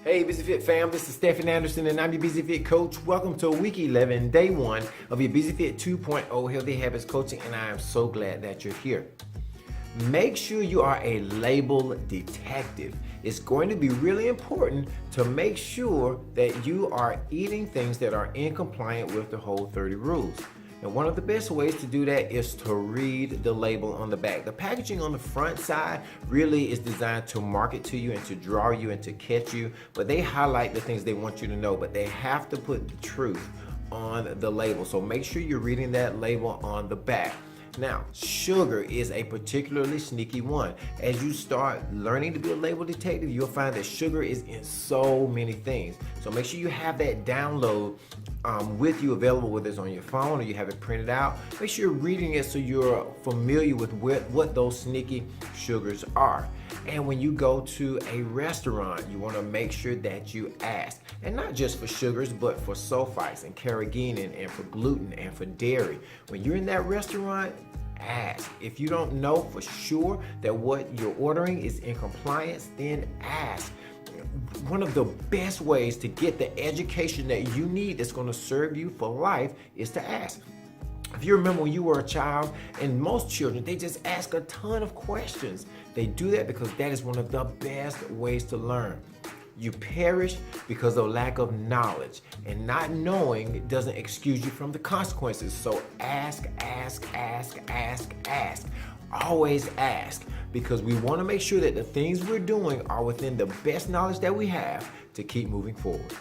Hey Busy Fit fam, this is Stephen Anderson and I'm your Busy Fit coach. Welcome to week 11, day 1 of your Busy Fit 2.0 Healthy Habits Coaching, and I am so glad that you're here. Make sure you are a label detective. It's going to be really important to make sure that you are eating things that are in compliance with the Whole30 rules. And one of the best ways to do that is to read the label on the back. The packaging on the front side really is designed to market to you and to draw you and to catch you, but they highlight the things they want you to know, but they have to put the truth on the label. So make sure you're reading that label on the back. Now, sugar is a particularly sneaky one. As you start learning to be a label detective, you'll find that sugar is in so many things. So make sure you have that download with you available, whether it's on your phone or you have it printed out. Make sure you're reading it so you're familiar with what those sneaky sugars are. And when you go to a restaurant, you want to make sure that you ask, and not just for sugars, but for sulfites and carrageenan and for gluten and for dairy. When you're in that restaurant, ask. If you don't know for sure that what you're ordering is in compliance, then ask. One of the best ways to get the education that you need that's going to serve you for life is to ask. If you remember when you were a child, and most children, they just ask a ton of questions. They do that because that is one of the best ways to learn. You perish because of lack of knowledge, and not knowing doesn't excuse you from the consequences. So ask, ask, ask, ask, ask. Always ask, because we want to make sure that the things we're doing are within the best knowledge that we have to keep moving forward.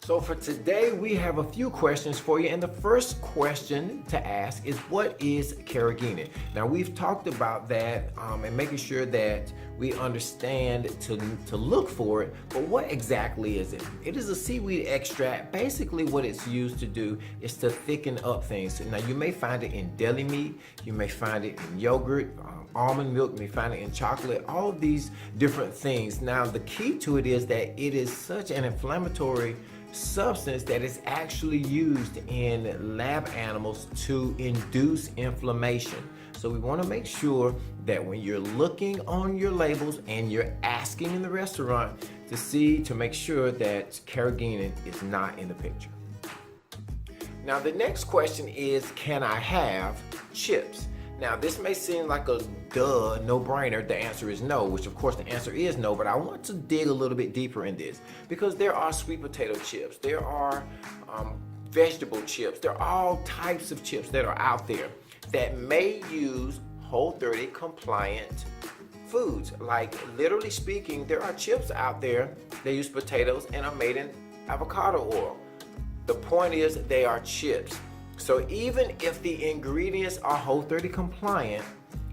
So for today, we have a few questions for you. And the first question to ask is, what is carrageenan? Now, we've talked about that and making sure that we understand to look for it, but what exactly is it? It is a seaweed extract. Basically, what it's used to do is to thicken up things. Now, you may find it in deli meat, you may find it in yogurt, almond milk, you may find it in chocolate, all of these different things. Now, the key to it is that it is such an inflammatory substance that is actually used in lab animals to induce inflammation. So we want to make sure that when you're looking on your labels and you're asking in the restaurant to make sure that carrageenan is not in the picture. Now the next question is, can I have chips? Now, this may seem like a no-brainer. The answer is no, which of course the answer is no, but I want to dig a little bit deeper in this, because there are sweet potato chips, there are vegetable chips, there are all types of chips that are out there that may use Whole30 compliant foods. Like, literally speaking, there are chips out there that use potatoes and are made in avocado oil. The point is, they are chips. So even if the ingredients are Whole30 compliant,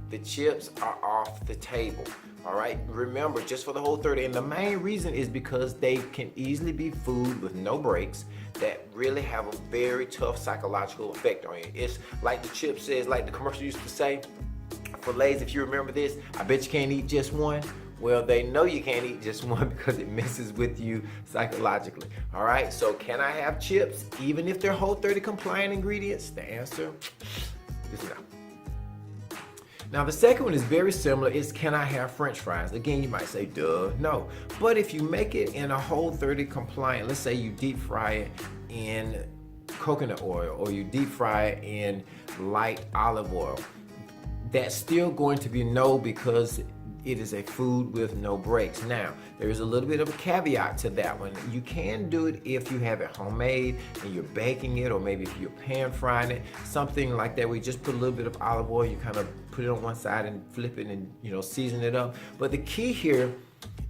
the chips are off the table. All right, remember, just for the Whole30, and the main reason is because they can easily be food with no breaks that really have a very tough psychological effect on you. It's like the chip says, like the commercial used to say for Lay's, if you remember this, I bet you can't eat just one. Well, they know you can't eat just one because it messes with you psychologically. All right, so can I have chips even if they're Whole30 compliant ingredients? The answer is no. Now the second one is very similar. It's, can I have French fries? Again, you might say, duh, no. But if you make it in a Whole30 compliant, let's say you deep fry it in coconut oil or you deep fry it in light olive oil, that's still going to be no, because it is a food with no breaks. Now, there is a little bit of a caveat to that one. You can do it if you have it homemade and you're baking it, or maybe if you're pan frying it, something like that. We just put a little bit of olive oil, you kind of put it on one side and flip it and season it up. But the key here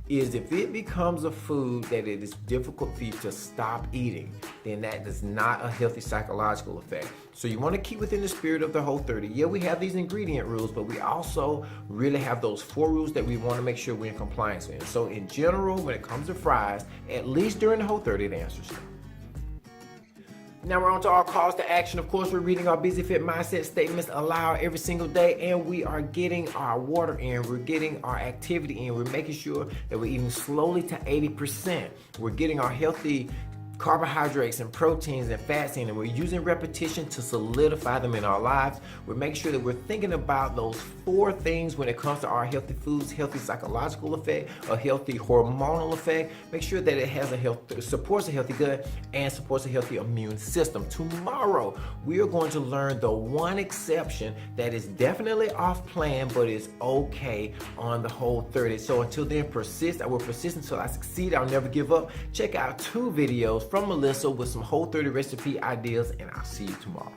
is, if it becomes a food that it is difficult for you to stop eating, then that is not a healthy psychological effect. So you want to keep within the spirit of the Whole30. Yeah, we have these ingredient rules, but we also really have those 4 rules that we want to make sure we're in compliance with. So in general, when it comes to fries, at least during the Whole30, the answer is no. Now we're on to our calls to action. Of course, we're reading our Busy Fit Mindset statements aloud every single day, and we are getting our water in, we're getting our activity in, we're making sure that we're eating slowly to 80%. We're getting our healthy carbohydrates and proteins and fats in, and we're using repetition to solidify them in our lives. We're making sure that we're thinking about those 4 things when it comes to our healthy foods: healthy psychological effect, a healthy hormonal effect. Make sure that it has supports a healthy gut and supports a healthy immune system. Tomorrow, we are going to learn the one exception that is definitely off plan, but is okay on the Whole30. So until then, persist. I will persist until I succeed. I'll never give up. Check out 2 videos from Melissa with some Whole30 recipe ideas, and I'll see you tomorrow.